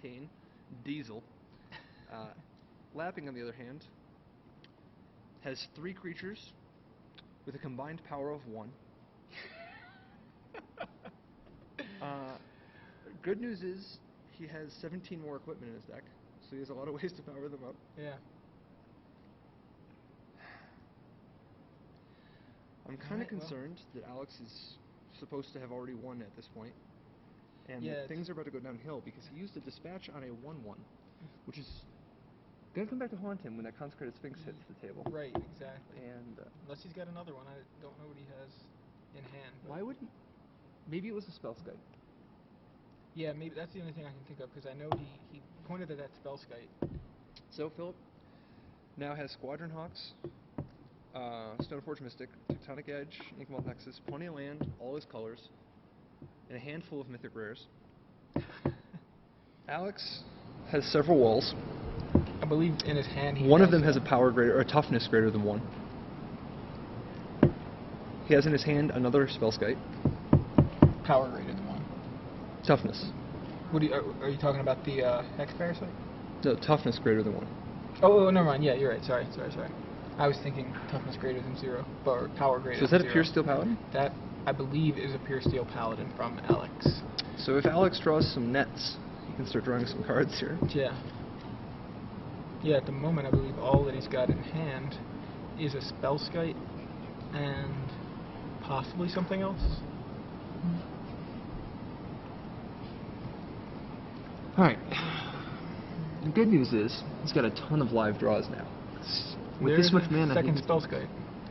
octane diesel. Lapping, on the other hand, has 3 creatures with a combined power of 1. Good news is he has 17 more equipment in his deck, so he has a lot of ways to power them up. Yeah. I'm kind of concerned that Alex is supposed to have already won at this point, and that things are about to go downhill because he used a dispatch on a 1/1, which is going to come back to haunt him when that Consecrated Sphinx hits the table. Right, exactly. And unless he's got another one, I don't know what he has in hand. Why would he? Maybe it was a Spellskite. Yeah, maybe that's the only thing I can think of, because I know he pointed at that Spellskite. So Philip now has Squadron Hawks, Stoneforge Mystic, Tectonic Edge, Inkmoth Nexus, plenty of land, all his colors, and a handful of mythic rares. Alex has several walls. I believe in his hand he One of them has a power greater, or a toughness greater than 1. He has in his hand another Spellskite. Power greater than 1. Toughness. What are you talking about, the Hex Parasite? No, toughness greater than 1. Oh, never mind. Yeah, you're right. Sorry. I was thinking toughness greater than 0, or power greater than 0. So is that a Pure Steel Paladin? That, I believe, is a Pure Steel Paladin from Alex. So if Alex draws some nets, he can start drawing some cards here. Yeah. Yeah, at the moment, I believe all that he's got in hand is a Spellskite and possibly something else. Alright. The good news is, he's got a ton of live draws now. With this much mana, second Spellskite,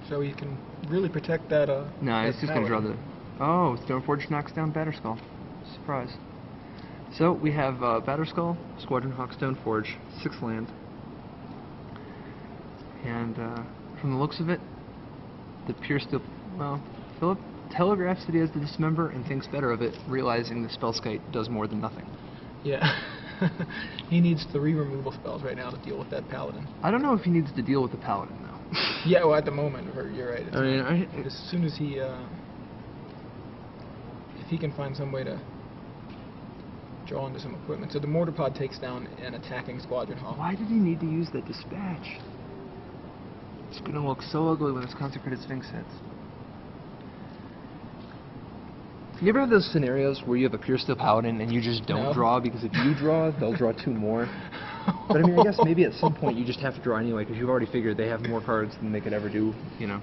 so he can really protect that, no, he's just going to draw the... Oh, Stoneforge knocks down Batterskull. Surprise. So, we have Batterskull, Squadron Hawk, Stoneforge, 6 land. And, from the looks of it, the Pure Steel... Well, Philip telegraphs that he has the Dismember and thinks better of it, realizing the Spellskite does more than nothing. Yeah. He needs 3 removal spells right now to deal with that Paladin. I don't know if he needs to deal with the Paladin, though. Yeah, well, at the moment, you're right. I mean, as soon as he, if he can find some way to draw into some equipment. So the Mortar Pod takes down an attacking Squadron Hawk. Why did he need to use that Dispatch? It's going to look so ugly when this Consecrated Sphinx hits. You ever have those scenarios where you have a Pure Steel Paladin and you just don't draw because if you draw, they'll draw 2 more? But I mean, I guess maybe at some point you just have to draw anyway because you've already figured they have more cards than they could ever do, you know.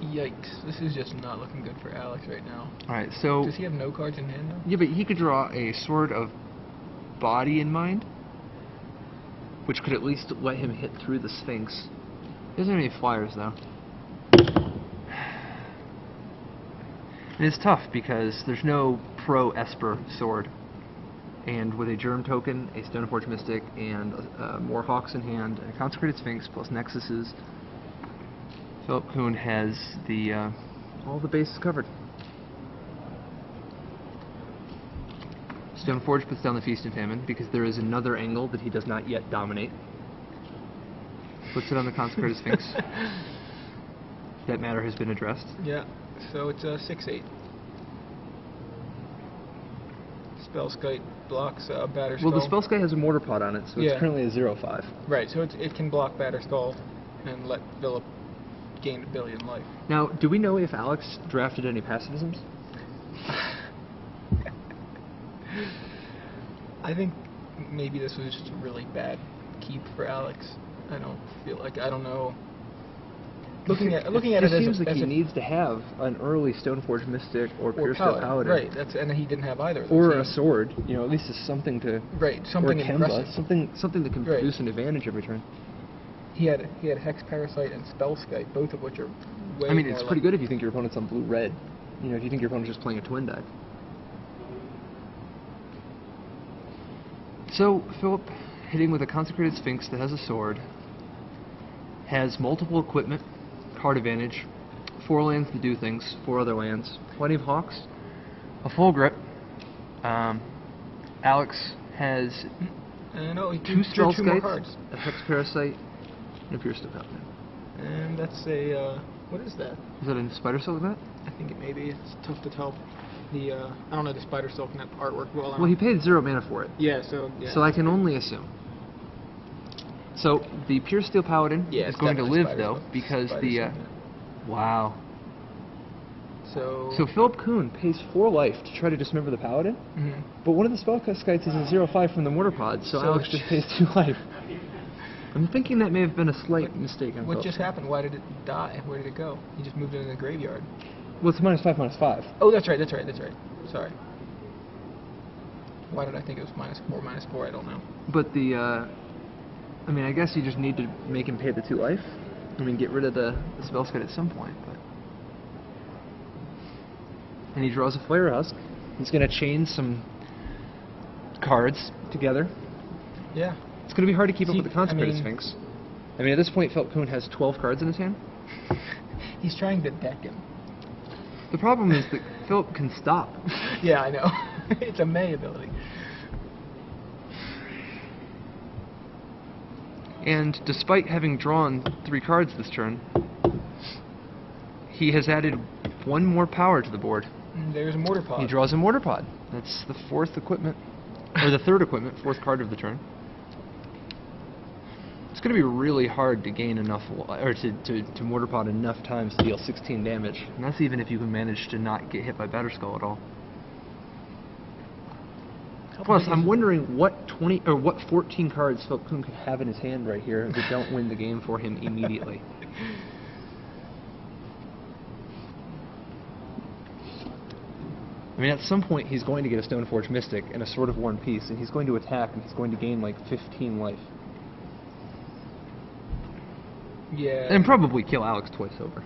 Yikes, this is just not looking good for Alex right now. Alright, so... Does he have no cards in hand, though? Yeah, but he could draw a Sword of Body in Mind, which could at least let him hit through the Sphinx. He doesn't have any flyers, though. And it's tough because there's no pro Esper sword. And with a Germ token, a Stoneforge Mystic, and more Hawks in hand, and a Consecrated Sphinx plus Nexuses, Philip Coon has the all the bases covered. Stoneforge puts down the Feast and Famine because there is another angle that he does not yet dominate. Puts it on the Consecrated Sphinx. That matter has been addressed. Yeah. So it's a 6/8. Spellskite blocks Batterskull. Well, the Spellskite has a Mortar Pod on it, so it's currently a 0/5. Right, so it can block Batterskull and let Philip gain 1 billion life. Now, do we know if Alex drafted any pacifisms? I think maybe this was just a really bad keep for Alex. I don't know. Looking at it seems like he needs to have an early Stoneforge Mystic or Pure Steel Paladin. Right, and he didn't have either of those. Or a sword, you know, at least it's something to... Right, something impressive. Something that can produce an advantage every turn. He had Hex Parasite and Spellskite, both of which are way I mean, it's pretty good if you think your opponent's on blue-red. You know, if you think your opponent's just playing a twin deck. So, Philip, hitting with a Consecrated Sphinx that has a sword, has multiple equipment, card advantage, 4 lands to do things, 4 other lands, plenty of Hawks, a full grip. Alex has 2 Spellskites, a Hex Parasite, and a Pure Steel Paladin. And that's a, what is that? Is that a Spider Silk Net? I think it may be. It's tough to tell. the I don't know the Spider Silk Net artwork well enough. Well, he paid 0 mana for it. Yeah, so yeah. So I can only assume. So the Pure Steel Paladin Yeah, is it's going to definitely live Spider though Silk. because Spider the Silk Net. wow. So Philip Coon pays 4 life to try to dismember the Paladin, but one of the Spellskites is a 0/5 from the Mortar Pod, so Alex just pays 2 life. I'm thinking that may have been a slight mistake on what Philip's just part. happened? Why did it die? Where did it go? He just moved it in the graveyard. Well, it's -5/-5. Oh, that's right. Sorry. Why did I think it was -4/-4? I don't know. But the, I mean, I guess you just need to make him pay the 2 life. I mean, get rid of the Spellskite at some point, but... And he draws a Flare Husk. He's going to chain some cards together. Yeah. It's going to be hard to keep up with the Consecrated I mean, Sphinx. I mean, at this point, Philip Coon has 12 cards in his hand. He's trying to deck him. The problem is that Philip can stop. Yeah, I know. It's a May ability. And despite having drawn 3 cards this turn, he has added 1 more power to the board. There's a Mortar Pod. He draws a Mortar Pod. That's the 4th equipment, or the 3rd equipment, 4th card of the turn. It's going to be really hard to gain enough, or to Mortar Pod enough times to deal 16 damage. And that's even if you can manage to not get hit by Batterskull at all. Plus, I'm wondering what 14 cards Philip Coon could have in his hand right here that don't win the game for him immediately. I mean, at some point, he's going to get a Stoneforge Mystic and a Sword of War and Peace, and he's going to attack, and he's going to gain like 15 life. Yeah. And probably kill Alex twice over.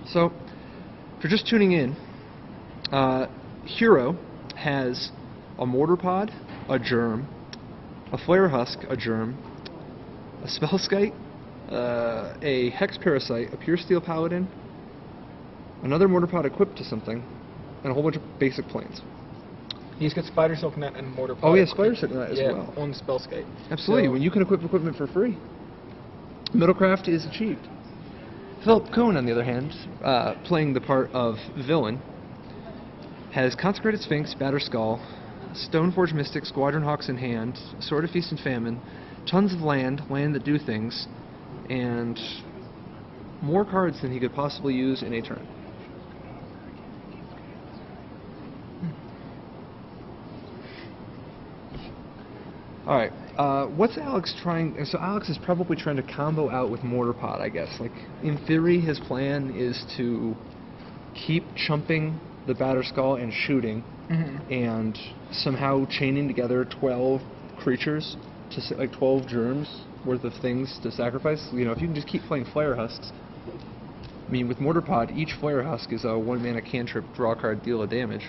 So, if you're just tuning in, Hero has a Mortar Pod, a Germ, a Flare Husk, a Germ, a Spellskite, a Hex Parasite, a Pure Steel Paladin, another Mortar Pod equipped to something, and a whole bunch of basic planes. He's got Spider Silk Net and Mortar Pod. Oh yeah, Spider Silk Net as well. On Spellskite. Absolutely, So, when you can equip equipment for free. Middlecraft is achieved. Philip Coon, on the other hand, playing the part of villain, has Consecrated Sphinx, Batterskull, Stoneforge Mystic, Squadron Hawks in hand, Sword of Feast and Famine, tons of land that do things, and more cards than he could possibly use in a turn. Alright, what's Alex trying... So Alex is probably trying to combo out with Mortar Pod, I guess. Like, in theory, his plan is to keep chumping the Batterskull and shooting, and somehow chaining together 12 creatures, to like 12 germs worth of things to sacrifice. You know, if you can just keep playing Flare Husks... I mean, with Mortar Pod, each Flare Husk is a 1-mana cantrip, draw card, deal a damage.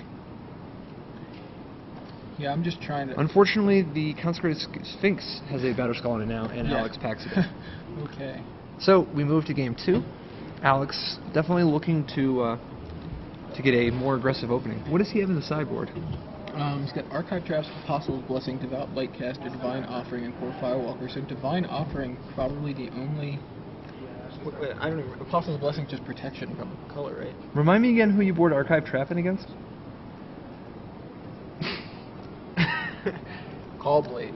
Yeah, I'm just trying to... Unfortunately, the Consecrated Sphinx has a Batterskull in it now, and Alex packs it in. Okay. So, we move to game 2. Alex definitely looking to get a more aggressive opening. What does he have in the sideboard? He's got Archive Traps, Apostle's Blessing, Devout Lightcaster, Divine Offering, and Core Firewalker. So Divine Offering, probably the only... Wait, I don't know. Apostle's Blessing, just protection from color, right? Remind me again who you board Archive Trap in against? Callblade.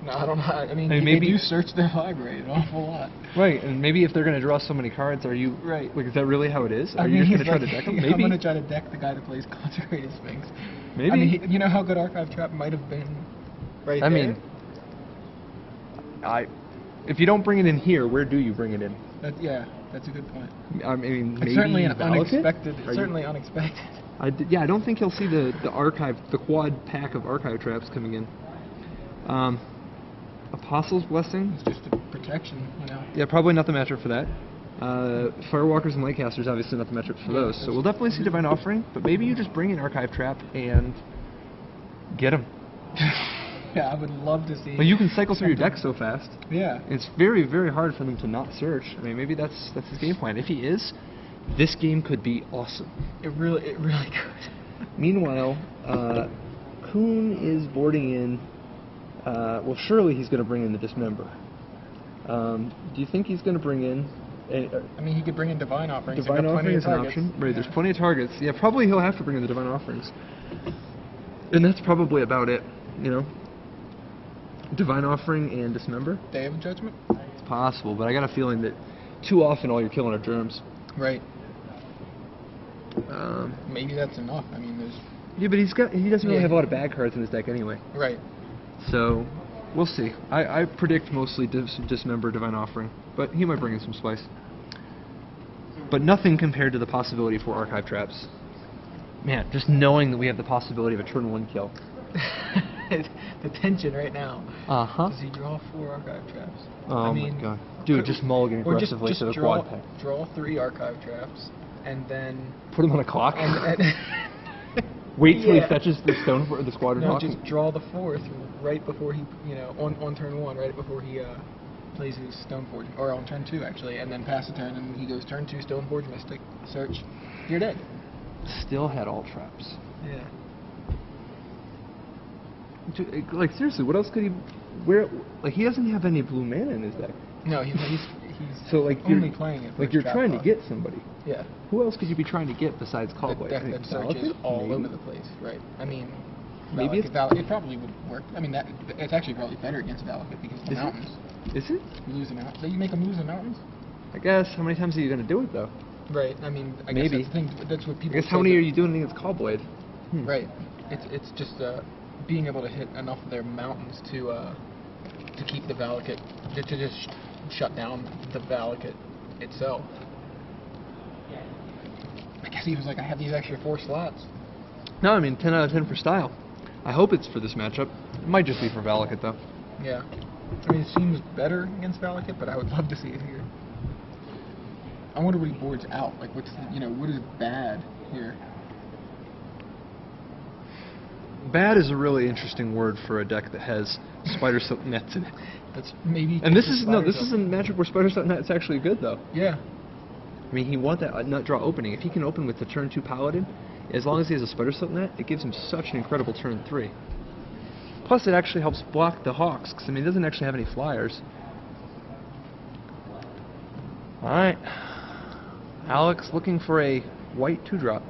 No, I don't know. I mean, maybe they do search their library an awful lot. Right, and maybe if they're going to draw so many cards, are you... Right. Like, is that really how it is? I Are mean, you just he's going to try to deck them? Maybe. I'm going to try to deck the guy that plays Consecrated Sphinx. Maybe. I mean, you know how good Archive Trap might have been right I there? mean, if you don't bring it in here, where do you bring it in? Yeah, that's a good point. I mean, It's maybe certainly an Valakut? unexpected. Are you- Certainly unexpected. Yeah, I don't think he'll see the quad pack of Archive Traps coming in. Apostle's Blessing? It's just a protection, you know. Yeah, probably not the matchup for that. Firewalkers and Lightcasters, obviously not the matchup for those. So we'll definitely see Divine Offering, but maybe you just bring in Archive Trap and get him. Yeah, I would love to see. Well, you can cycle through your deck so fast. Yeah. It's very, very hard for them to not search. I mean, maybe that's his game plan. If he is, this game could be awesome. It really could. Meanwhile, Coon is boarding in Well, surely he's going to bring in the Dismember. Do you think he's going to bring in... I mean, he could bring in Divine Offerings. Divine Offering is an option. Right, Yeah. there's plenty of targets. Yeah, probably he'll have to bring in the Divine Offerings. And that's probably about it, you know? Divine Offering and Dismember? Day of Judgment? It's possible, but I got a feeling that too often all you're killing are germs. Right. Maybe that's enough. I mean, there's... Yeah, but he doesn't really have a lot of bad cards in his deck anyway. Right. So, we'll see. I predict mostly Dismember, Divine Offering, but he might bring in some spice. But nothing compared to the possibility for Archive Traps. Man, just knowing that we have the possibility of a turn 1 kill. The tension right now. Uh-huh. Does he draw 4 Archive Traps? Oh I mean, my god. Dude, just mulligan or aggressively just to the draw, quad pack. draw 3 Archive Traps, and then... Put him on a clock? And Wait till Yeah. he fetches the stone for the Squadron no, Hawk? just draw the 4th right before he, on turn 1, right before he plays his Stoneforge, or on turn 2 actually, and then pass the turn, and he goes turn 2, Stoneforge Mystic, search, you're dead. Still had all traps. Yeah. Like, seriously, what else could he... he doesn't have any blue mana in his deck. No, he's So, like, only playing it for like, his you're trap trying to cost. get somebody. Yeah. Who else could you be trying to get besides The Callblade? deck I think that searches Valakut, all maybe? over the place, right? I mean, Maybe it probably would work. I mean, it's actually probably better against Valakut because of the Is it? mountains. Is it? You lose the mountains. You make them lose the mountains? I guess. How many times are you going to do it, though? Right. I mean, I Maybe. guess that's the thing. That's what I people guess how say many that- are you doing against Callblade? Right. It's just being able to hit enough of their mountains to keep the Valakut, to just shut down the Valakut itself. I guess he was like, I have these extra 4 slots. No, I mean, 10 out of 10 for style. I hope it's for this matchup. It might just be for Valakut, though. Yeah. I mean, it seems better against Valakut, but I would love to see it here. I wonder what he boards out. Like, what's what is bad here? Bad is a really interesting word for a deck that has Spider Silk Nets in it. That's maybe. And this is a matchup where Spider Silk Net's actually good, though. Yeah. I mean, he wants that nut draw opening. If he can open with the turn 2 Paladin, as long as he has a Spider Silk Net, it gives him such an incredible turn 3. Plus, it actually helps block the Hawks, because, I mean, he doesn't actually have any flyers. Alright. Alex looking for a white 2-drop.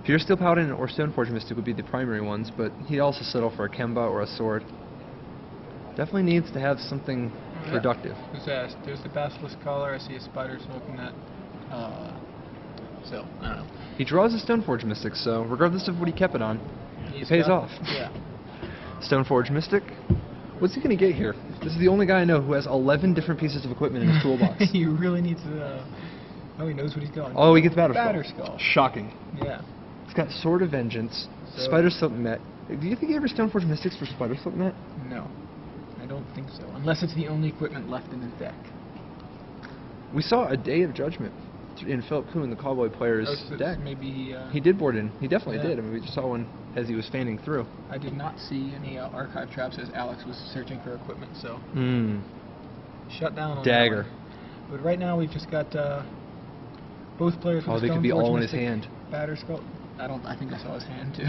Pure Steel Paladin or Stoneforge Mystic would be the primary ones, but he'd also settle for a Kemba or a Sword. Definitely needs to have something productive. Who's asked? There's the Basilisk Collar. I see a Spider Silk Net. So, I don't know. He draws a Stoneforge Mystic, so regardless of what he kept it on, it pays off. Yeah. Stoneforge Mystic. What's he going to get here? This is the only guy I know who has 11 different pieces of equipment in his toolbox. He really needs to... Oh, he knows what he's going. Oh, he gets Batterskull. Batterskull. Shocking. Yeah. He's got Sword of Vengeance, So- Spider Silk Net. Do you think he ever Stoneforge Mystics for Spider Silk Net? No. I don't think so. Unless it's the only equipment left in his deck. We saw a Day of Judgment in Philip Coon, the Cowboy player's So deck. maybe He did board in. He definitely Yeah. did. I mean, we just saw one as he was fanning through. I did not see any archive traps as Alex was searching for equipment, so shut down on Dagger. that one. But right now we've just got both players with Oh, they could be Stoneforge all in his Mystic, hand. Batterskull. I think I saw his hand too.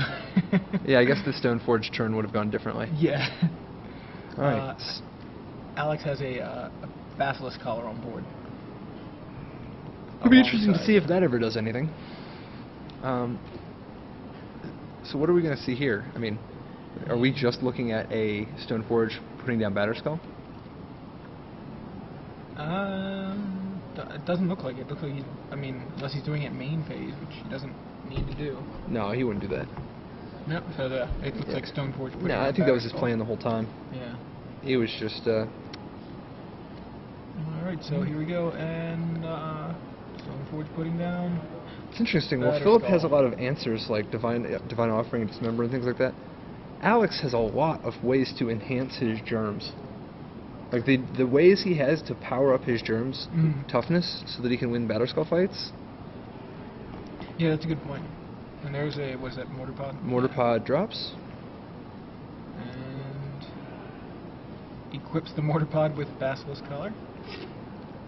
Yeah, I guess the Stoneforge turn would have gone differently. Yeah. Alright. Alex has a Basilisk Collar on board. It'll be interesting to Alongside. see if that ever does anything. So what are we going to see here? I mean, are we just looking at a Stoneforge putting down Batterskull? It doesn't look like it. It looks like he's, unless he's doing it main phase, which he doesn't need to do. No, he wouldn't do that. Yep. So it looks like Stoneforge. putting No, I down think that was his Batterskull. plan the whole time. Yeah. He was just, All right. So here we go, and Stoneforge putting down. It's interesting. Well, Philip has a Batterskull. lot of answers like Divine Offering and Dismember and things like that. Alex has a lot of ways to enhance his germs. Like the ways he has to power up his germs toughness so that he can win Batterskull fights. Yeah, that's a good point. And there's a, what is that, Mortar Pod? Mortar Pod drops. And equips the Mortar Pod with Basilisk Collar.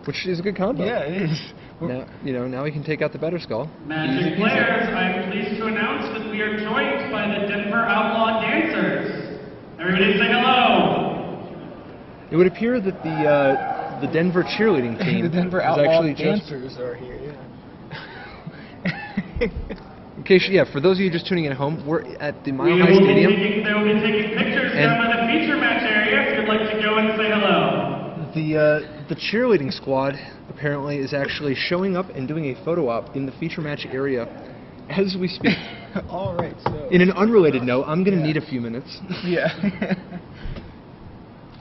Which is a good combo. Yeah, it is. Now, now we can take out the Batterskull. Magic players, I am pleased to announce that we are joined by the Denver Outlaw Dancers. Everybody say hello. It would appear that the Denver cheerleading team The Denver is Outlaw actually dancers are here. Yeah. In case, yeah, for those of you just tuning in at home, we're at the Mile They High will Stadium. be taking pictures down by the feature match area if you'd like to go and say hello. The cheerleading squad apparently is actually showing up and doing a photo op in the feature match area as we speak. All right. So. In an unrelated note, I'm gonna need a few minutes. Yeah.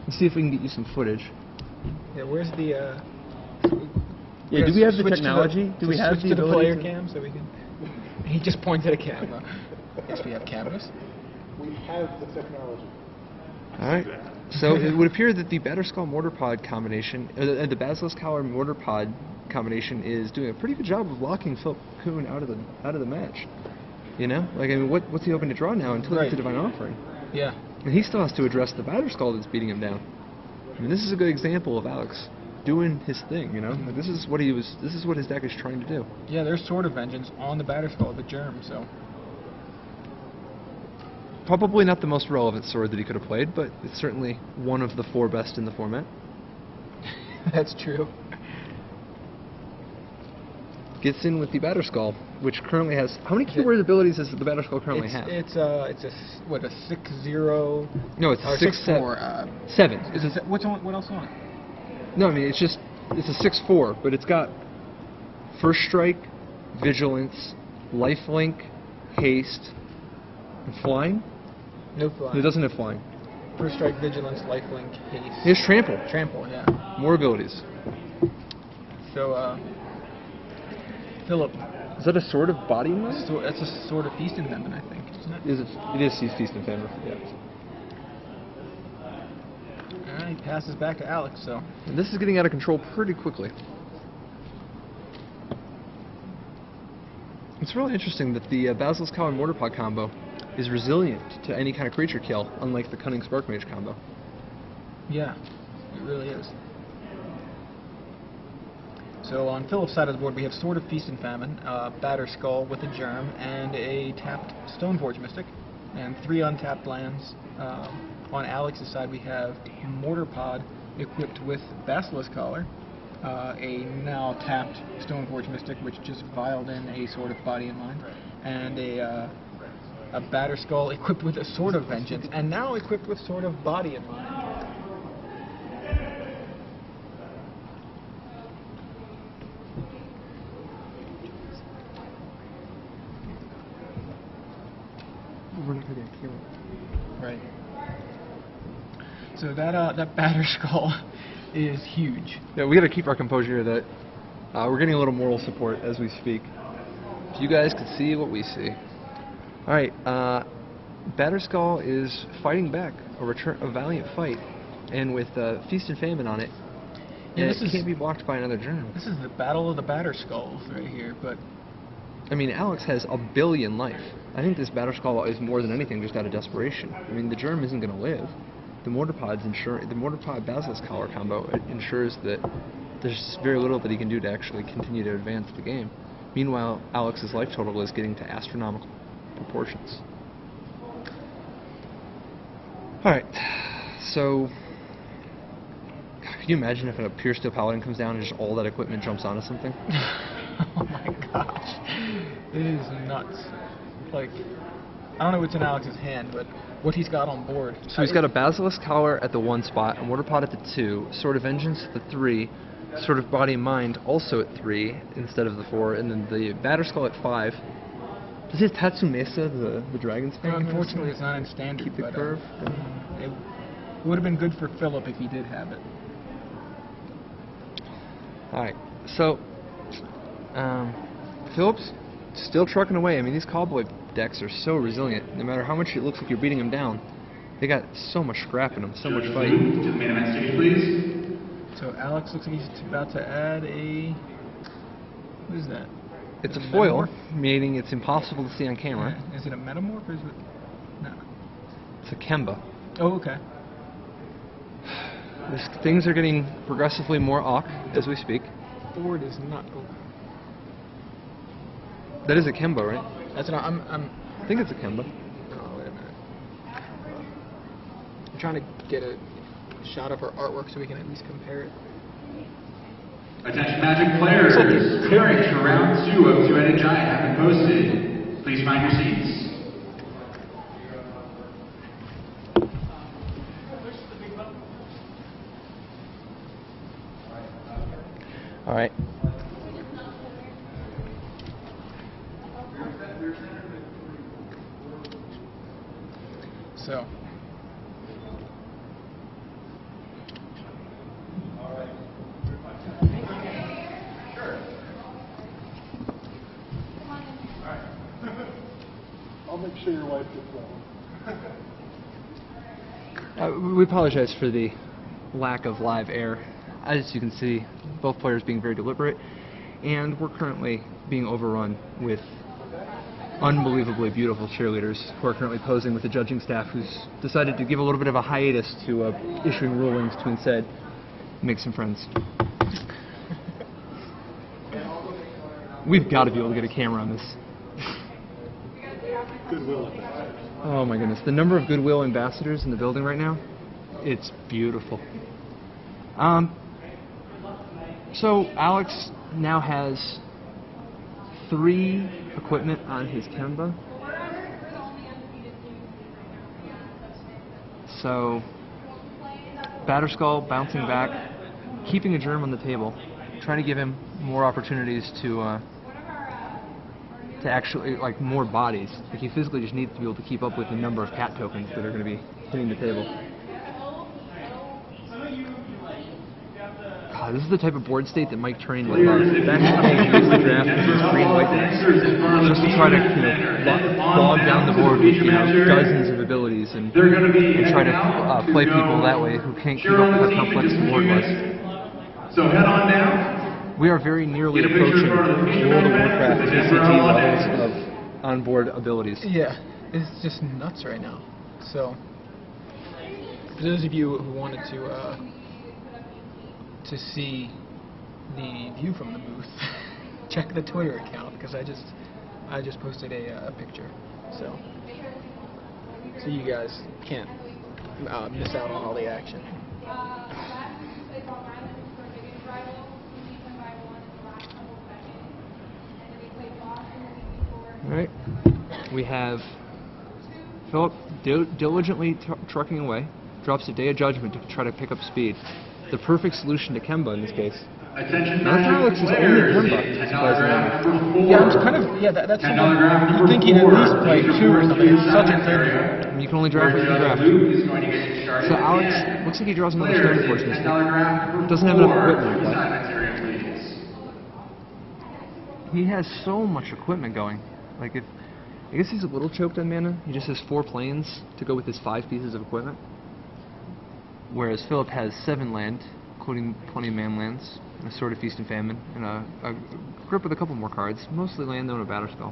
Let's see if we can get you some footage. Yeah. Where's the? Yeah. Do we have the switch to technology? Do we have switch the to the ability player to- cam so we can? He just pointed at a camera. Yes, we have cameras. We have the technology. All right. So it would appear that the Batterskull Mortar Pod combination, the Basilisk Collar Mortar Pod combination, is doing a pretty good job of locking Philip Coon out of the match. You know, like I mean, what's he hoping to draw now until he Right. gets a Divine Offering? Yeah. And he still has to address the Batterskull that's beating him down. I mean, this is a good example of Alex doing his thing. You know, like, this is what his deck is trying to do. Yeah. There's Sword of Vengeance on the Batterskull, the Germ. So. Probably not the most relevant sword that he could have played, but it's certainly one of the 4 best in the format. That's true. Gets in with the Batterskull, which currently has... How many keyword abilities does the Batterskull currently have? It's a 6-0. No, it's or a 6-4. 7. What else on it? No, I mean, it's a 6-4, but it's got First Strike, Vigilance, Lifelink, Haste, and Flying. No flying. It doesn't have Flying. First Strike, Vigilance, Lifelink, Haste. It has Trample. Trample, yeah. More abilities. So, Philip. Is that a Sword of Body in this? So that's a Sword of Feast and Famine, I think, isn't it? It is Feast and Famine, yeah. Alright, he passes back to Alex, so. And this is getting out of control pretty quickly. It's really interesting that the Basilisk Collar and Mortar Pod combo is resilient to any kind of creature kill, unlike the Cunning Spark Mage combo. Yeah, it really is. So on Philip's side of the board, we have Sword of Feast and Famine, Batterskull with a Germ, and a tapped Stoneforge Mystic, and 3 untapped lands. On Alex's side, we have Mortar Pod equipped with Basilisk Collar, a now tapped Stoneforge Mystic, which just filed in a Sword of Body and Mind, and a Batterskull equipped with a Sword of Vengeance, and now equipped with Sword of Body and Mind. We're not going to kill it. Right. So that Batterskull is huge. Yeah, we got to keep our composure here. That we're getting a little moral support as we speak. If you guys could see what we see. All right, Batterskull is fighting back, a valiant fight, and with Feast and Famine on it, Yeah, it can't be blocked by another Germ. This is the battle of the Batterskulls right here, but I mean, Alex has 1 billion life. I think this Batterskull is more than anything just out of desperation. I mean, the Germ isn't going to live. The Mortar Pod Basilisk Collar combo ensures that there's very little that he can do to actually continue to advance the game. Meanwhile, Alex's life total is getting to astronomical proportions. Alright, so can you imagine if a Pure Steel Paladin comes down and just all that equipment jumps onto something? oh my gosh, it is nuts. Like, I don't know what's in Alex's hand, but what he's got on board. So he's got a Basilisk Collar at the 1 spot, a Mortar Pod at the 2, Sword of Vengeance at the 3, Sword of Body and Mind also at 3 instead of the 4, and then the Batterskull at 5. Does he have Tatsumesa, the Dragon's Fang? Unfortunately, it's not in standard. Keep the but, curve. It would have been good for Philip if he did have it. Alright, so Philip's still trucking away. I mean, these Cowboy decks are so resilient. No matter how much it looks like you're beating them down, they got so much scrap in them, so much fight. To the main event stage, please. So Alex looks like he's about to add a... What is that? It's Is it a foil, Metamorph? meaning it's impossible to see on camera. Yeah. Is it a Metamorph or is it... No. It's a Kemba. Oh, okay. Things are getting progressively more awk as we speak. Board is not open. That is a Kemba, right? That's not... I'm... I think it's a Kemba. Oh, wait a minute. I'm trying to get a shot of her artwork so we can at least compare it. Attention Magic players, clearings for round 2 of Two-Headed Giant have been posted. Please find your seats. All right. So. I'll make sure your wife gets that one. We apologize for the lack of live air. As you can see, both players being very deliberate, and we're currently being overrun with unbelievably beautiful cheerleaders who are currently posing with the judging staff, who's decided to give a little bit of a hiatus to issuing rulings to instead make some friends. We've got to be able to get a camera on this. Goodwill. Oh my goodness, the number of Goodwill ambassadors in the building right now, it's beautiful. So Alex now has 3 equipment on his Kemba. So Batterskull bouncing back, keeping a germ on the table, trying to give him more opportunities to actually, like, more bodies. Like, he physically just needs to be able to keep up with the number of cat tokens that are going to be hitting the table. God, this is the type of board state that Mike trained with. Back in the day, he used to draft his green-white decks just to try to, bog down the board with, dozens of abilities and try to play people that way who can't keep up with how complex the board was. So head on down. We are very nearly approaching World of Warcraft TCG levels of onboard abilities. Yeah, it's just nuts right now. So, for those of you who wanted to see the view from the booth, check the Twitter account, because I just posted a picture, so you guys can't miss out on all the action. Alright, we have Philip diligently trucking away, drops a Day of Judgment to try to pick up speed. The perfect solution to Kemba in this case. Attention That's Alex's only Kemba, surprisingly. Yeah, I'm just kind of, that's something you'd think he'd at least play 2 or something. It's such a thing. You can only draft what you can draft. So Alex, looks like he draws another Stoneforge Mystic. Doesn't have enough equipment to play. He has so much equipment going. Like, I guess he's a little choked on mana. He just has 4 planes to go with his 5 pieces of equipment. Whereas Philip has 7 land, including 20 man lands, and a Sword of Feast and Famine, and a grip with a couple more cards, mostly land though and a Batterskull.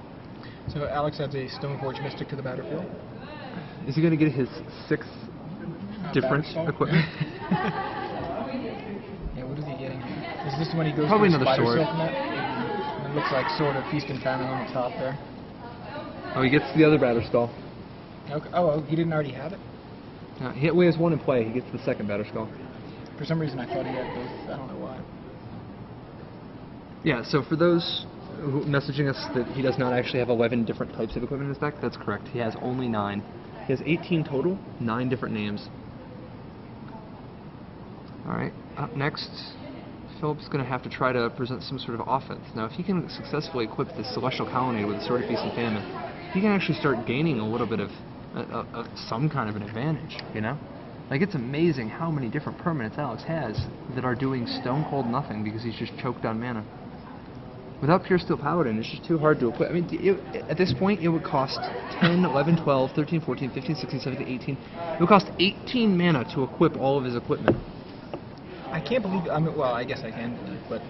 So Alex adds a Stoneforge Mystic to the battlefield. Is he going to get his 6th different equipment? Yeah, what is he getting here? Is this when he goes Probably to the another Spider sword. Silk net? And it looks like Sword of Feast and Famine on the top there. Oh, he gets the other Batterskull. Okay. Oh, he didn't already have it? He only has 1 in play. He gets the 2nd Batterskull. For some reason I thought he had both. I don't know why. Yeah, so for those who messaging us that he does not actually have 11 different types of equipment in his deck, that's correct. He has only 9. He has 18 total, 9 different names. Alright, up next, Philip's going to have to try to present some sort of offense. Now, if he can successfully equip this Celestial Colonnade with a Sword of Feast and Famine, he can actually start gaining a little bit of some kind of an advantage, Like, it's amazing how many different permanents Alex has that are doing stone cold nothing because he's just choked on mana. Without Pure Steel Paladin, it's just too hard to equip. I mean, at this point, it would cost 10, 11, 12, 13, 14, 15, 16, 17, 18. It would cost 18 mana to equip all of his equipment. I can't believe, well, I guess I can believe, but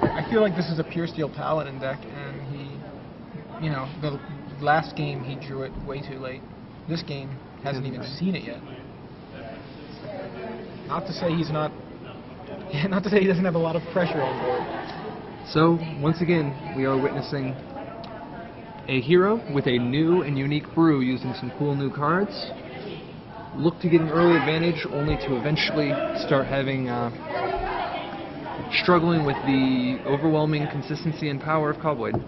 I feel like this is a Pure Steel Paladin deck, and he, the last game he drew it way too late. This game hasn't even seen it yet. Not to say he doesn't have a lot of pressure on board. So, once again, we are witnessing a hero with a new and unique brew using some cool new cards. look to get an early advantage, only to eventually start having struggling with the overwhelming consistency and power of Cobblade.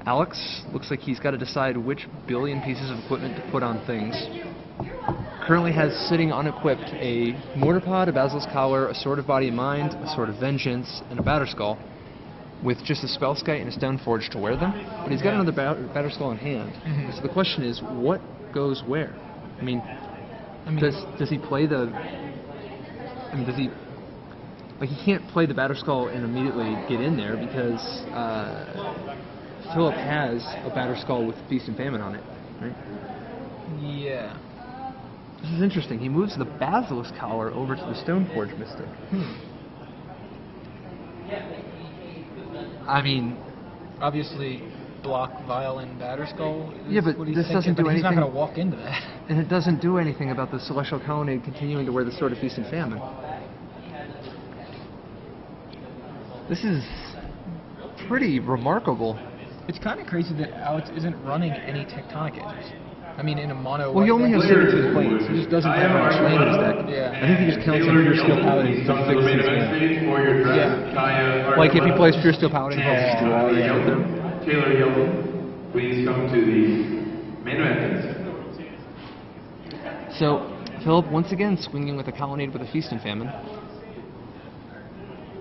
Alex looks like he's got to decide which billion pieces of equipment to put on things. Currently has sitting unequipped a Mortar Pod, a Basilisk Collar, a Sword of Body and Mind, a Sword of Vengeance, and a Batterskull, with just a Spellskite and a Stoneforge to wear them. But he's got another Batterskull in hand. So the question is, what goes where? I mean does he play the? I mean, does he? Like, he can't play the Batterskull and immediately get in there because Philip has a Batterskull with Feast and Famine on it, right? Yeah. This is interesting. He moves the Basilisk Collar over to the Stoneforge Mystic. I mean, obviously, block Violin Batterskull. Yeah, but what he's this doesn't thinking, do but he's not anything. going to walk into that. And it doesn't do anything about the Celestial Colonnade continuing to wear the Sword of Feast and Famine. This is pretty remarkable. It's kind of crazy that Alex isn't running any Tectonic Edges. I mean, in a mono. Well, he only has 17 planes. He just doesn't have much land in his deck. Yeah. I think he just counts on Pure Steel Paladin to fix his hand. Like if he plays Pure Steel Paladin, he'll just draw the end. Taylor Young, please come to the main event. So, Philip once again swinging with a Colonnade with a Feast and Famine.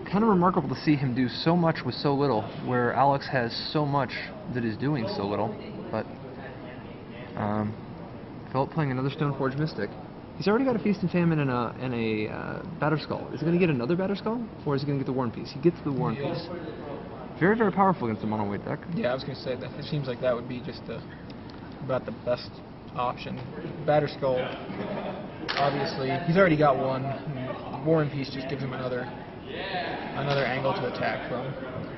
Kind of remarkable to see him do so much with so little, where Alex has so much that is doing so little. But Philip playing another Stoneforge Mystic. He's already got a Feast and Famine and a Batterskull. Is he going to get another Batterskull, or is he going to get the War and Peace? He gets the War and Peace. Very, very powerful against a mono weight deck. Yeah, I was going to say that. It seems like that would be just about the best option. Batterskull, obviously, he's already got one. War and Peace just gives him another angle to attack from.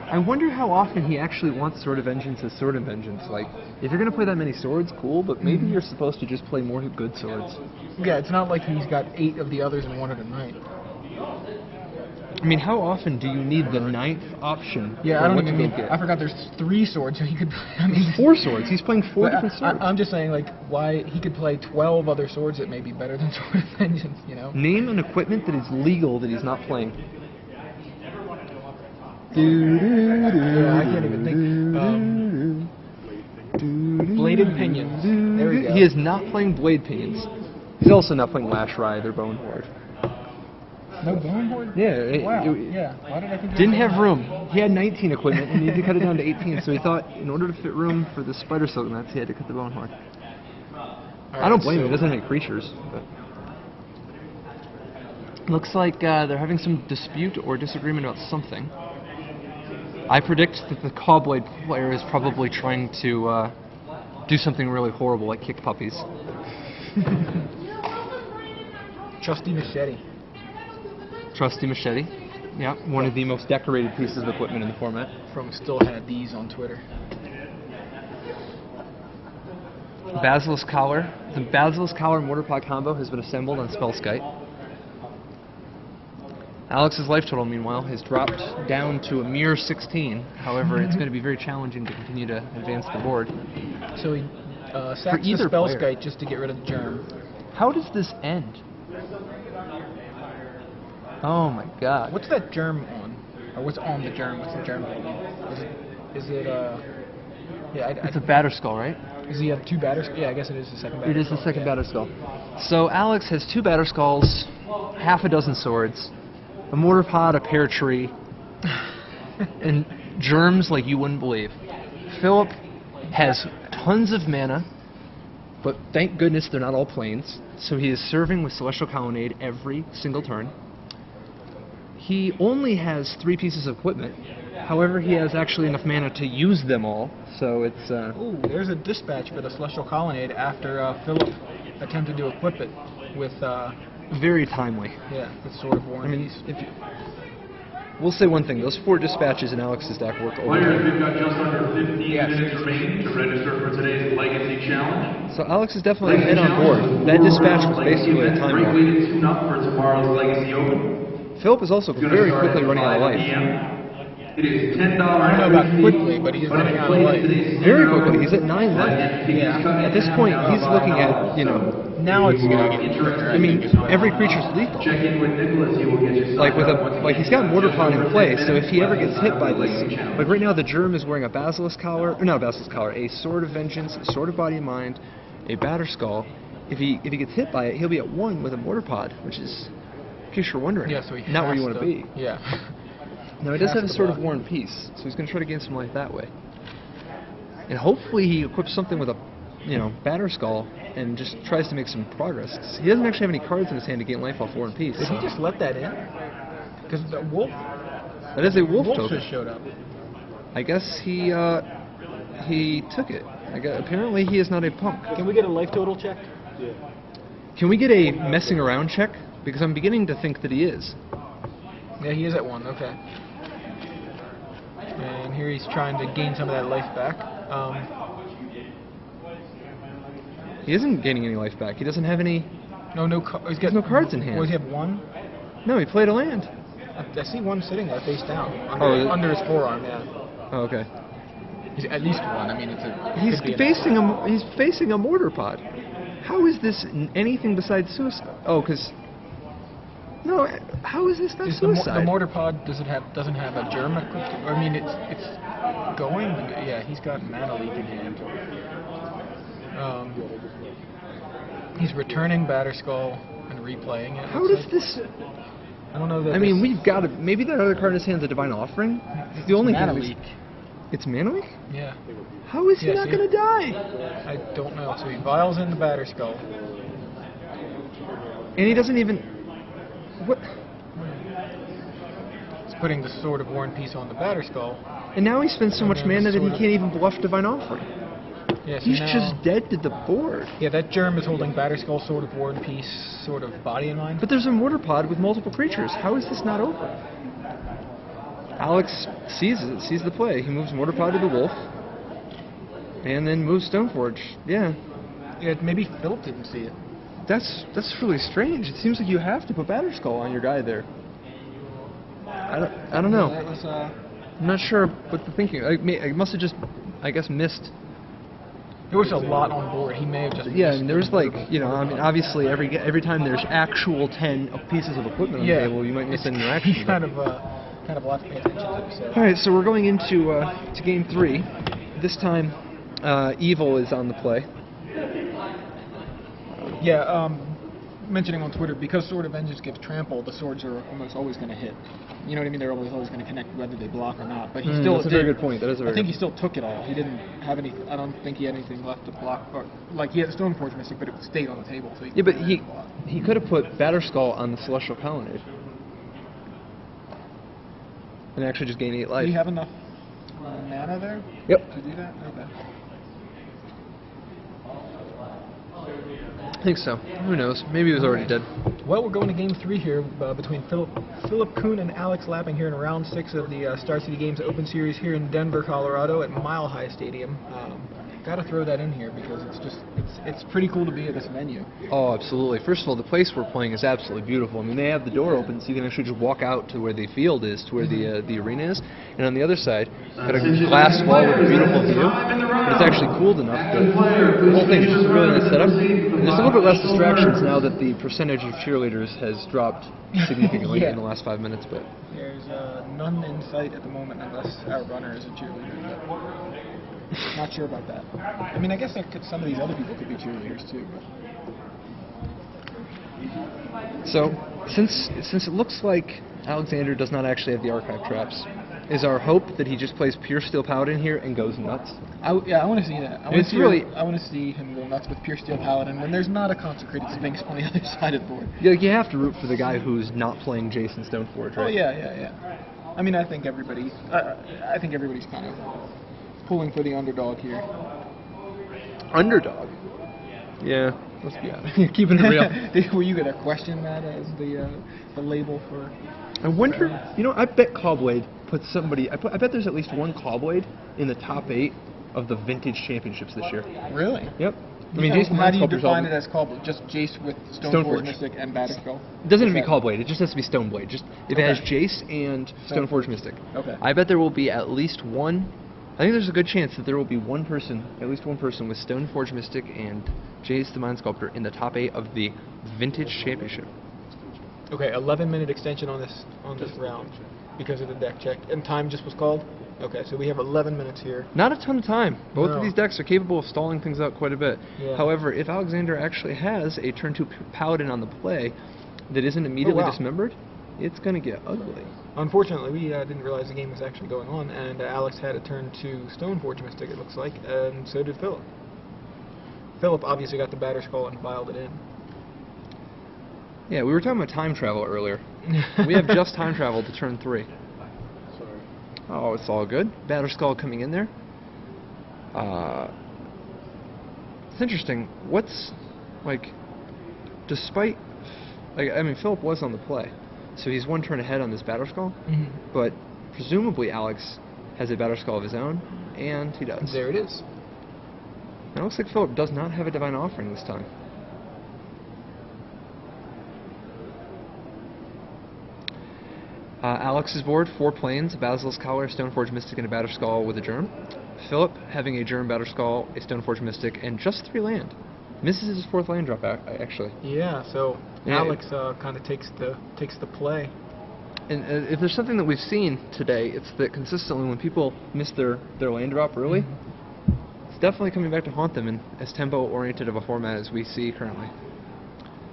I wonder how often he actually wants Sword of Vengeance as Sword of Vengeance. Like, if you're going to play that many swords, cool, but maybe you're supposed to just play more good swords. Yeah, it's not like he's got 8 of the others and 1 of the 9. I mean, how often do you need the 9th option? Yeah, for I don't what even to mean. go get? I forgot there's 3 swords, so he could. I mean, 4 swords. He's playing 4 but different swords. I'm just saying, like, why he could play 12 other swords that may be better than Sword of Vengeance, you know? Name an equipment that is legal that he's not playing. I can't even think. Bladed Pinions. There we go. He is not playing Blade Pinions. He's also not playing Lash Writhe or Bone Horde. No Bonehorde? Yeah. Wow. Yeah. Why did I think? Didn't have room. He had 19 equipment and he needed to cut it down to 18, so he thought in order to fit room for the Spider Silk Nuts, he had to cut the Bone Horde. I don't blame him. He doesn't have any creatures. But looks like they're having some dispute or disagreement about something. I predict that the Cobblade player is probably trying to do something really horrible, like kick puppies. Trusty Machete. Trusty Machete. Yeah, one of the most decorated pieces of equipment in the format. From Still Had These on Twitter. Basilisk Collar. The Basilisk Collar Mortar Pod combo has been assembled on Spellskite. Alex's life total, meanwhile, has dropped down to a mere 16. However, it's going to be very challenging to continue to advance the board. So he sacks the Spellskite just to get rid of the Germ. How does this end? Oh my god. What's that Germ on? Or what's on the Germ? What's the Germ holding? Is it yeah, It's a Batterskull, right? Does he have 2 batters? Yeah, I guess it is the second Batterskull. It is the second Batterskull. So Alex has 2 Batterskulls, half a dozen swords, a Mortar Pod, a Pear Tree, and germs like you wouldn't believe. Philip has tons of mana, but thank goodness they're not all planes, so he is serving with Celestial Colonnade every single turn. He only has 3 pieces of equipment, however he has actually enough mana to use them all, so it's... Ooh, there's a dispatch for the Celestial Colonnade after Philip attempted to equip it with... very timely. Yeah, with Sword of War. I mean, we'll say one thing, those 4 dispatches in Alex's deck work Players, overtime. we've got just under 15 minutes remaining to register for today's Legacy Challenge. So Alex is definitely head on board. That dispatch was basically a time Great bomb. way to tune up for tomorrow's Legacy Open. Philip is also It's gonna very start quickly at running out of 5 life. PM. It is $10. I don't know about quickly, but he's running out of life. Very quickly. He's at 9 life. Yeah. At this point, he's looking at, you know, Now it's gonna get I mean, every creature's lethal. Check in with Nicholas. He will get you Like he's got Mortar Pod in play, so if he ever gets hit by this, like right now the Germ is wearing a Basilisk Collar, or not a Basilisk Collar, a Sword of Vengeance, a Sword of Body and Mind, a Batter Skull. If he gets hit by it, he'll be at 1 with a Mortar Pod, which is, in case you're wondering, Yeah, so he not where you has want to be. Yeah. Now he does have a has to Sword of block. War and Peace, so he's going to try to gain some life that way. And hopefully he equips something with a, you know, Batter Skull and just tries to make some progress. 'Cause he doesn't actually have any cards in his hand to gain life off War and Peace. Did he just let that in? Because the wolf. That is a wolf Wolf token. just showed up. I guess he took it. Apparently he is not a punk. Can we get a life total check? Can we get a messing around check? Because I'm beginning to think that he is. Yeah, he is at 1. Okay. And here he's trying to gain some of that life back. He isn't gaining any life back. He doesn't have any... He's got no cards in hand. Does he have 1? No, he played a land. I see 1 sitting there face down Is it? under his forearm. Yeah. Oh, okay. He's at least 1. I mean, it's a. He's could be facing a Mortar Pod. How is this anything besides suicide? Oh, because... No, how is this not Is suicide? the mortar pod doesn't have a germ equipped? I mean, it's going. Yeah, he's got mana leak in hand. He's returning Batter Skull and replaying it. How does this... I don't know that. I mean, we've got to... Maybe that other card in his hand's a Divine Offering? It's the only mana thing leak. It's mana leak? Yeah. How is he Yeah, not see? going to die? I don't know. So he vials in the Batter Skull. And he doesn't even... What? He's putting the Sword of War and Peace on the Batter Skull. And now he spends so much And then mana that he sort of- can't even bluff Divine Offering. Yeah, so He's now, just dead to the board. Yeah, that germ is holding Batter Skull, Sword of War and Peace, Sword of Body and Mind. But there's a Mortar Pod with multiple creatures. How is this not over? Alex sees it, sees the play. He moves Mortar Pod to the Wolf. And then moves Stoneforge. Yeah. Yeah, maybe Philip didn't see it. That's really strange. It seems like you have to put Batter Skull on your guy there. I don't know. That was, I'm not sure what the thinking. I must have just, I guess, missed. there was a lot on board. He may have just Yeah, missed and there's like, you know, I mean, obviously every time there's actual 10 pieces of equipment on the table, you might miss an interaction. It's kind of a lot to pay attention to. So. All right, so we're going into to game 3. This time, Evil is on the play. Yeah, mentioning on Twitter, because Sword of Vengeance gives trample, the swords are almost always going to hit. You know what I mean? They're always going to connect whether they block or not. But he still That's a very good point. That is a very I think he good still took it all. He didn't have any. I don't think he had anything left to block. Or like he had Stoneforge Mystic, but it stayed on the table. So Yeah, but he could have put Batter Skull on the Celestial Colonnade. And actually just gain 8 life. Do you have enough mana there Yep. to do that? Okay. I think so. Who knows? Maybe he was already dead. Well, we're going to Game 3 here between Philip Coon and Alex Lapping here in Round 6 of the Star City Games Open Series here in Denver, Colorado at Mile High Stadium. Got to throw that in here because it's pretty cool to be at this venue. Oh, absolutely. First of all, the place we're playing is absolutely beautiful. I mean, they have the door open so you can actually just walk out to where the field is, to where the arena is. And on the other side, got a glass wall with a beautiful view. But it's actually cooled enough that the whole thing is just a really nice setup. And there's a little bit less distractions now that the percentage of cheerleaders has dropped significantly Yeah. in the last 5 minutes. But There's none in sight at the moment unless our runner is a cheerleader. But not sure about that. I mean, I guess some of these other people could be cheerleaders too. But. So, since it looks like Alexander does not actually have the archive traps, is our hope that he just plays Pure Steel Paladin here and goes nuts? I want to see that. I want to see him go nuts with Pure Steel Paladin when there's not a Consecrated Sphinx on the other side of the board. Yeah, you have to root for the guy who's not playing Jason Stoneforge, right? Oh yeah. I mean, I think everybody's kind of pulling for the underdog here. Underdog. Yeah, let's be honest. Keeping it real. Were you gonna question that as the label for? I wonder. You know, I bet Clawblade puts somebody. I bet there's at least one Clawblade in the top 8 of the Vintage Championships this year. Really? Yep. I mean, Jace the how do you Mind Sculptor's define all- it as Callblade? Just Jace with Stoneforge. Stoneforge Mystic and Batterskull? It doesn't have to Is be that- Callblade, it just has to be Stoneblade. Just if it has Okay. Jace and Stoneforge Mystic. Okay. I bet there will be at least one. I think there's a good chance that there will be one person, at least one person, with Stoneforge Mystic and Jace the Mind Sculptor in the top 8 of the Vintage Championship. Okay, 11-minute extension on this round because of the deck check, and time just was called. Okay, so we have 11 minutes here. Not a ton of time. Both No. of these decks are capable of stalling things out quite a bit. Yeah. However, if Alexander actually has a turn 2 Paladin on the play that isn't immediately wow. dismembered, it's going to get ugly. Unfortunately, we didn't realize the game was actually going on, and Alex had a turn to Stoneforge Mystic, it looks like, and so did Philip. Philip obviously got the Batterskull and filed it in. Yeah, we were talking about time travel earlier. We have just time travel to turn 3. Sorry. Oh, it's all good. Batterskull coming in there. It's interesting. What's, like, despite, like, I mean, Philip was on the play, so he's one turn ahead on this Batterskull, but presumably Alex has a Batterskull of his own, and he does. There it is. It looks like Philip does not have a Divine Offering this time. Alex's board, 4 planes, a Basilisk Collar, a Stoneforge Mystic, and a Batterskull with a Germ. Philip having a Germ, Batterskull, a Stoneforge Mystic, and just 3 land. Misses his 4th land drop, actually. Yeah, so Yeah. Alex kind of takes the play. And if there's something that we've seen today, it's that consistently when people miss their land drop early, it's definitely coming back to haunt them in as tempo-oriented of a format as we see currently.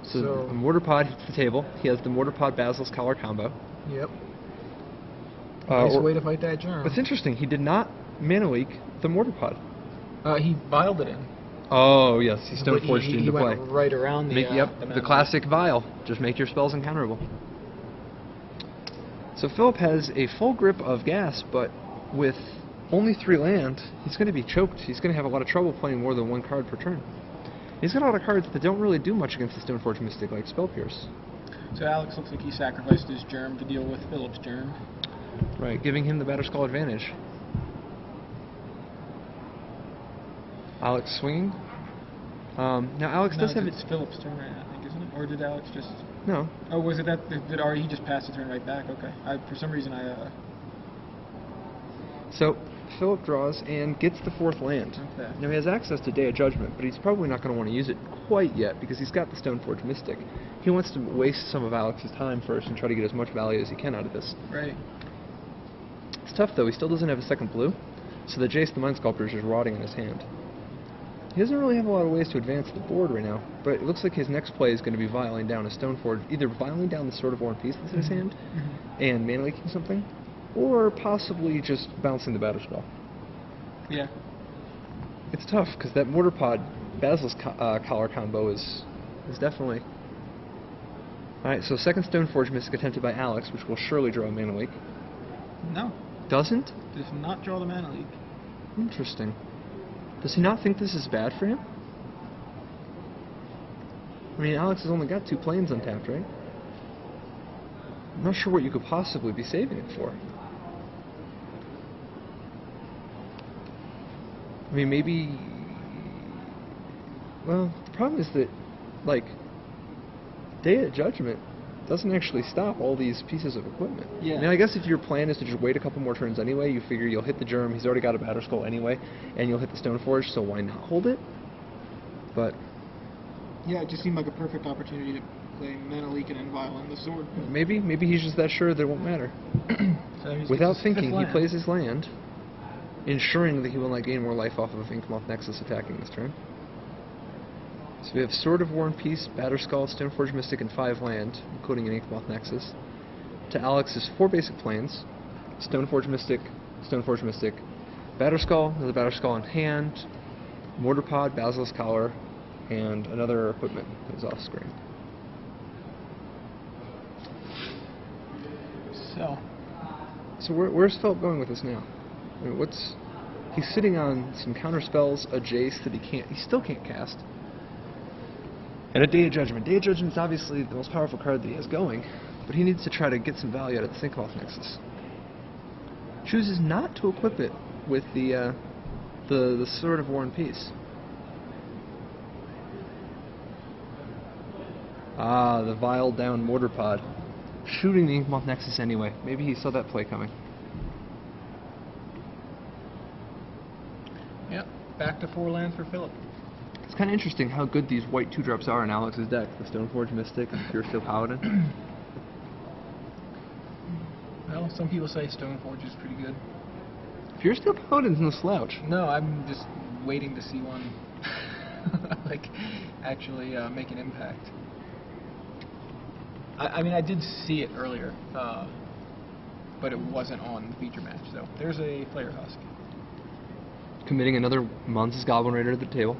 So the Mortar Pod hits the table. He has the Mortar Pod Basilisk Collar combo. Yep. Nice or- way to fight that germ. What's interesting, he did not mana leak the Mortar Pod. He viled it in. Oh, yes, he But Stoneforged he into play. went right around the. The mana. classic vial. Just make your spells uncounterable. So Philip has a full grip of gas, but with only 3 land, he's going to be choked. He's going to have a lot of trouble playing more than 1 card per turn. He's got a lot of cards that don't really do much against the Stoneforge Mystic, like Spell Pierce. So Alex looks like he sacrificed his germ to deal with Philip's germ. Right, giving him the Batterskull advantage. Alex swinging. Now Alex does have it's Philip's turn right now, I think, isn't it? Or did Alex just... No. Oh, was it that... Did he just pass the turn right back? Okay. For some reason, So Philip draws and gets the 4th land. Okay. Now he has access to Day of Judgment, but he's probably not going to want to use it quite yet because he's got the Stoneforge Mystic. He wants to waste some of Alex's time first and try to get as much value as he can out of this. Right. It's tough though, he still doesn't have a second blue, so the Jace the Mind Sculptor is just rotting in his hand. He doesn't really have a lot of ways to advance the board right now, but it looks like his next play is going to be vialing down a Stoneforge, either vialing down the Sword of War and Peace that's in his hand and mana leaking something, or possibly just bouncing the Batterskull. Yeah. It's tough because that Mortar Pod Basilisk Collar combo is definitely... Alright, so second Stoneforge Mystic attempted by Alex, which will surely draw a mana leak. No. Doesn't? Does not draw the mana leak. Interesting. Does he not think this is bad for him? I mean, Alex has only got 2 planes untapped, right? I'm not sure what you could possibly be saving it for. I mean, maybe... Well, the problem is that, like, Day of Judgment doesn't actually stop all these pieces of equipment. Yeah. I mean, I guess if your plan is to just wait a couple more turns anyway, you figure you'll hit the Germ, he's already got a Batterskull anyway, and you'll hit the Stoneforge, so why not hold it? But... Yeah, it just seemed like a perfect opportunity to play mana leak and Envile on the sword. Maybe he's just that sure that it won't matter. So he's Without his thinking, 5th he land. plays his land, ensuring that he will not gain more life off of a Inkmoth Nexus attacking this turn. So we have Sword of War and Peace, Batterskull, Stoneforge Mystic, and 5 land, including an Inkmoth Nexus. To Alex's 4 basic planes, Stoneforge Mystic, Batterskull, another Batterskull in hand, Mortar Pod, Basilisk Collar, and another equipment that is off screen. So where's Philip going with this now? I mean, he's sitting on some counter spells, a Jace that he still can't cast, and a Day of Judgment. Day of Judgment is obviously the most powerful card that he has going, but he needs to try to get some value out of the Inkmoth Nexus. Chooses not to equip it with the Sword of War and Peace. Ah, the Vile down Mortar Pod. Shooting the Inkmoth Nexus anyway. Maybe he saw that play coming. Yep, back to 4 lands for Philip. It's kind of interesting how good these white 2-drops are in Alex's deck. The Stoneforge Mystic and Pure Steel Paladin. Well, some people say Stoneforge is pretty good. Pure Steel Paladin's no slouch. No, I'm just waiting to see one like actually make an impact. I mean, I did see it earlier, but it wasn't on the feature match. So there's a Flare Husk. Committing another Mons' Goblin Raider to the table.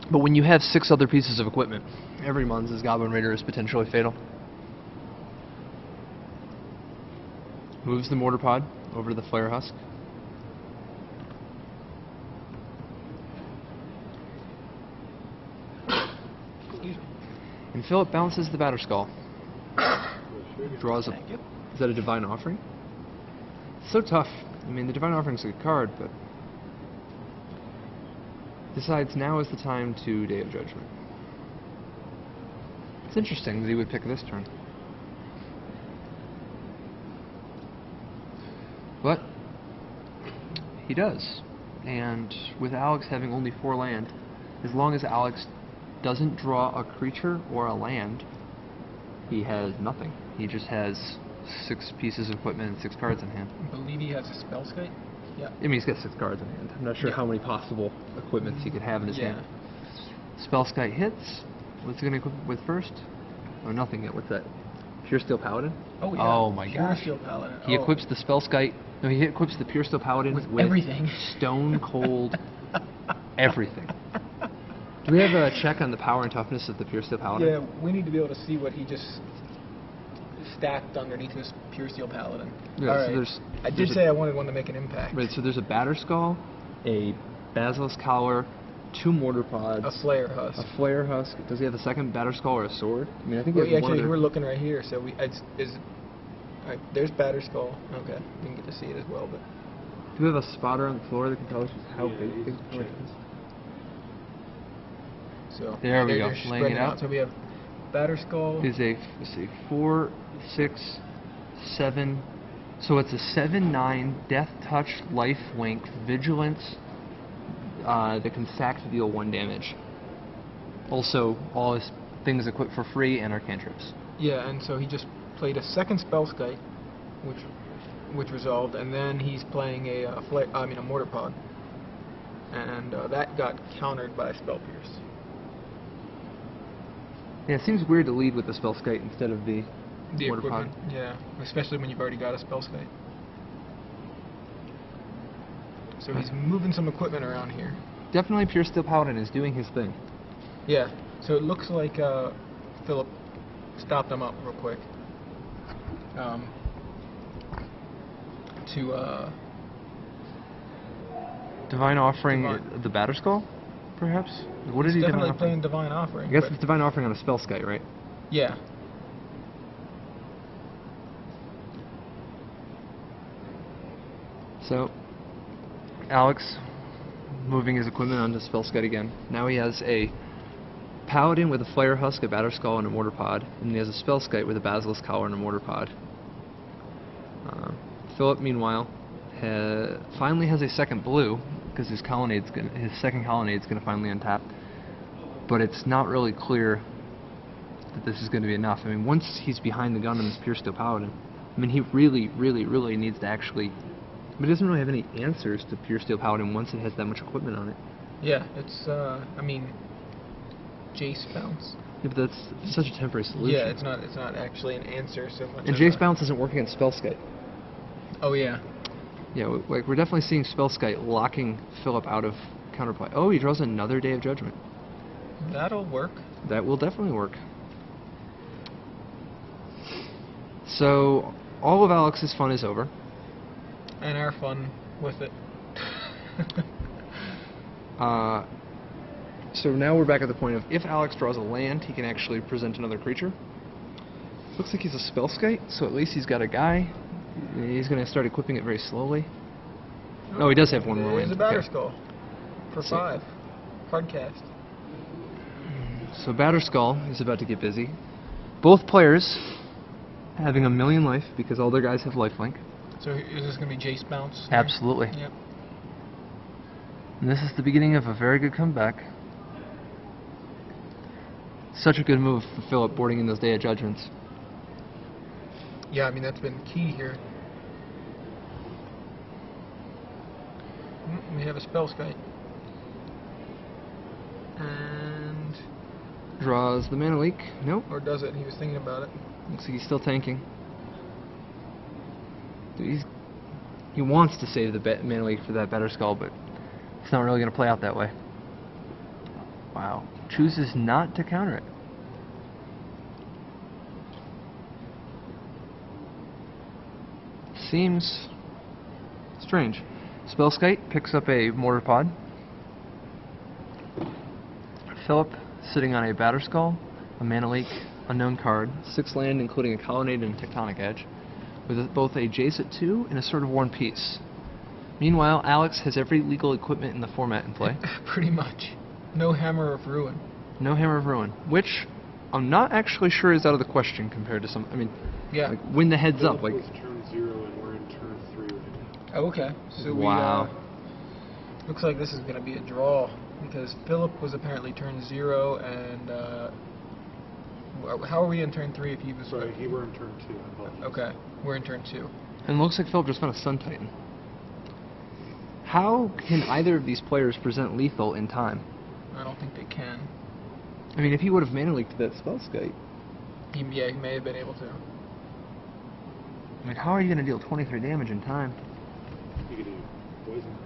But when you have 6 other pieces of equipment, every Mons' Goblin Raider is potentially fatal. Moves the Mortar Pod over to the Flare Husk. And Philip bounces the Batterskull. Draws a... Is that a Divine Offering? It's so tough. I mean, the Divine Offering's a good card, but... Decides now is the time to Day of Judgment. It's interesting that he would pick this turn. But he does. And with Alex having only 4 land, as long as Alex doesn't draw a creature or a land, he has nothing. He just has 6 pieces of equipment and 6 cards in hand. I believe he has a Spellskite. Yeah. I mean, he's got 6 cards in hand. I'm not sure how many possible equipments he could have in his hand. Spellskite hits. What's he going to equip with first? Oh, nothing yet. What's that? Pure Steel Paladin? Oh, yeah. Oh my Pure gosh. Steel Paladin. He equips the Spellskite. No, he equips the Pure Steel Paladin with everything. Stone Cold everything. Do we have a check on the power and toughness of the Pure Steel Paladin? Yeah, we need to be able to see what he just stacked underneath his Pure Steel Paladin. Yeah, All so right. there's I did say I wanted one to make an impact. Right, so there's a Batterskull, a Basilisk Collar, 2 Mortar Pods, A Flare Husk. a Flare Husk. Does he have a second Batterskull or a sword? I mean, I think Well, he has one actually, other. we're looking right here, so alright, there's Batterskull. Okay, we can get to see it as well, but... Do we have a spotter on the floor that can tell us just how big the toy is? So There we they're go, just laying it spreading out. So we have Batterskull. Is a, let's see, 4, 6, 7. So it's a 7/9 Death Touch, Life Link, Vigilance that can sack to deal 1 damage. Also, all his things equipped for free and are cantrips. Yeah, and so he just played a second Spellskite, which resolved, and then he's playing a Mortar Pod, and that got countered by Spell Pierce. Yeah, it seems weird to lead with the Spellskite instead of the Mortar Pod. Equipment, yeah, especially when you've already got a Spellskite. So he's moving some equipment around here. Definitely Pure Steel Paladin is doing his thing. Yeah, so it looks like Philip stopped him up real quick. Divine Offering the Batterskull, perhaps? What did he definitely Divine playing Offering? Divine Offering. I guess but- it's Divine Offering on a Spellskite, right? Yeah. So, Alex moving his equipment onto Spellskite again. Now he has a Paladin with a Flare Husk, a Batterskull, and a Mortar Pod, and he has a Spellskite with a Basilisk Collar and a Mortar Pod. Philip, meanwhile, finally has a second blue because his second Colonnade's going to finally untap. But it's not really clear that this is going to be enough. I mean, once he's behind the gun on this Pure Steel Paladin, I mean, he really, really, really needs to actually. But he doesn't really have any answers to Pure Steel Paladin once it has that much equipment on it. Yeah, it's, Jace Bounce. Yeah, but that's such a temporary solution. Yeah, it's not actually an answer so much. And as Jace a- Bounce doesn't work against Spellskite. Oh, yeah. Yeah, we're definitely seeing Spellskite locking Philip out of counterplay. Oh, he draws another Day of Judgment. That'll work. That will definitely work. So, all of Alex's fun is over. And our fun with it. So now we're back at the point of if Alex draws a land, he can actually present another creature. Looks like he's a Spellskite, so at least he's got a guy. He's going to start equipping it very slowly. Oh, he does have one more There's land. a Okay. Batterskull. For So- 5. Hard cast. So Batterskull is about to get busy. Both players having a million life because all their guys have lifelink. So is this going to be Jace bounce? here? Absolutely. Yep. And this is the beginning of a very good comeback. Such a good move for Philip boarding in those Day of Judgments. Yeah, I mean, that's been key here. We have a spell skite. And... Draws the mana leak. Nope. Or does it? He was thinking about it. Looks like he's still tanking. He wants to save the mana leak for that Batterskull, but it's not really going to play out that way. Wow. Chooses not to counter it. Seems strange. Spellskite picks up a Mortar Pod. Philip sitting on a Batterskull, a Mana Leak, unknown card, 6 land including a Colonnade and a Tectonic Edge, with both a Jace at 2 and a Sword of War and Peace. Meanwhile, Alex has every legal equipment in the format in play. Pretty much. No Hammer of Ruin. No Hammer of Ruin, which I'm not actually sure is out of the question compared to some. I mean, Yeah. like win the heads up. Like, It's turn 0 and we're in turn 3 right now. Oh, okay. So wow. we, looks like this is going to be a draw, because Philip was apparently turn 0, and, how are we in turn 3 if he was... Sorry, he were in turn 2. I apologize. Okay, we're in turn 2. And it looks like Philip just found a Sun Titan. How can either of these players present lethal in time? I don't think they can. I mean, if he would have Mana Leaked that Spellskite, He may have been able to. I mean, how are you going to deal 23 damage in time? You could do poison.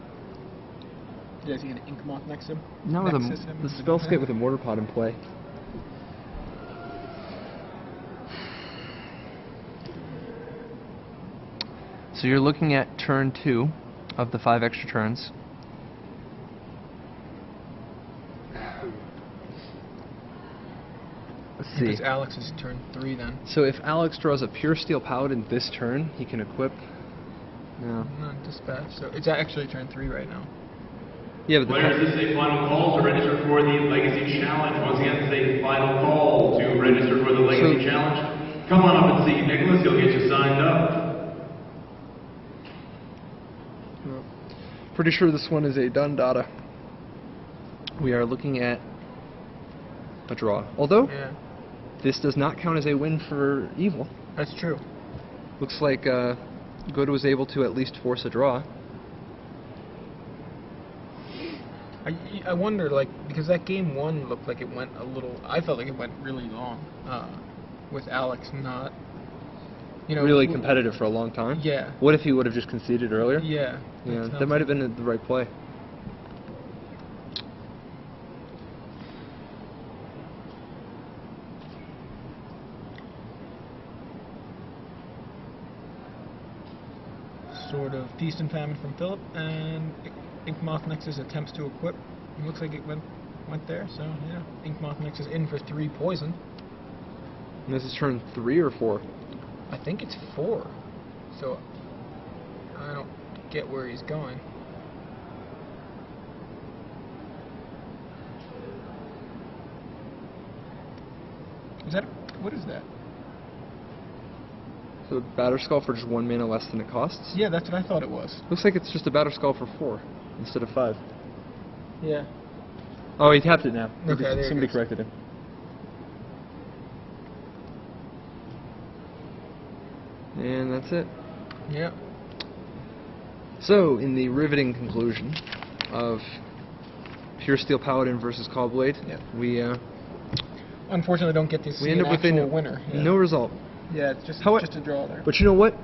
Yeah, is he going to Ink Moth next him? No, the Nexus him? Spellskite with a Mortar Pod in play. So you're looking at turn 2 of the 5 extra turns. Let's see. Because Alex is turn 3 then. So if Alex draws a Pure Steel Paladin this turn, he can equip. No. Not dispatch. So it's actually turn 3 right now. Yeah, but the Players, this is a final call to register for the Legacy Challenge. Once again, this is a final call to register for the Legacy Challenge. Come on up and see Nicholas. He'll get you signed up. pretty sure this one is a done data. We are looking at a draw. Although, Yeah, this does not count as a win for Evil. that's true. Looks like Good was able to at least force a draw. I wonder, like, because that game 1 looked like it went a little... I felt like it went really long, with Alex not... You know, Really competitive for a long time. Yeah. What if he would have just conceded earlier? Yeah. Yeah, that might have been the right play. Sort of Feast and Famine from Philip, and Inkmoth Nexus attempts to equip. It looks like it went there, so yeah. Inkmoth Nexus in for 3 poison. And this is turn 3 or 4? I think it's 4, so I don't get where he's going. Is that... what is that? So Batterskull for just 1 mana less than it costs? Yeah, that's what I thought it was. Looks like it's just a Batterskull for 4 instead of 5. Yeah. Oh, he tapped it now. Okay, there it Somebody goes. corrected him. And that's it. Yeah. So, in the riveting conclusion of Pure Steel Paladin versus Callblade, Yeah. we Unfortunately, don't get to see end an up with actual a winner. Yeah. no result. Yeah, it's just How- a draw there. But you know what?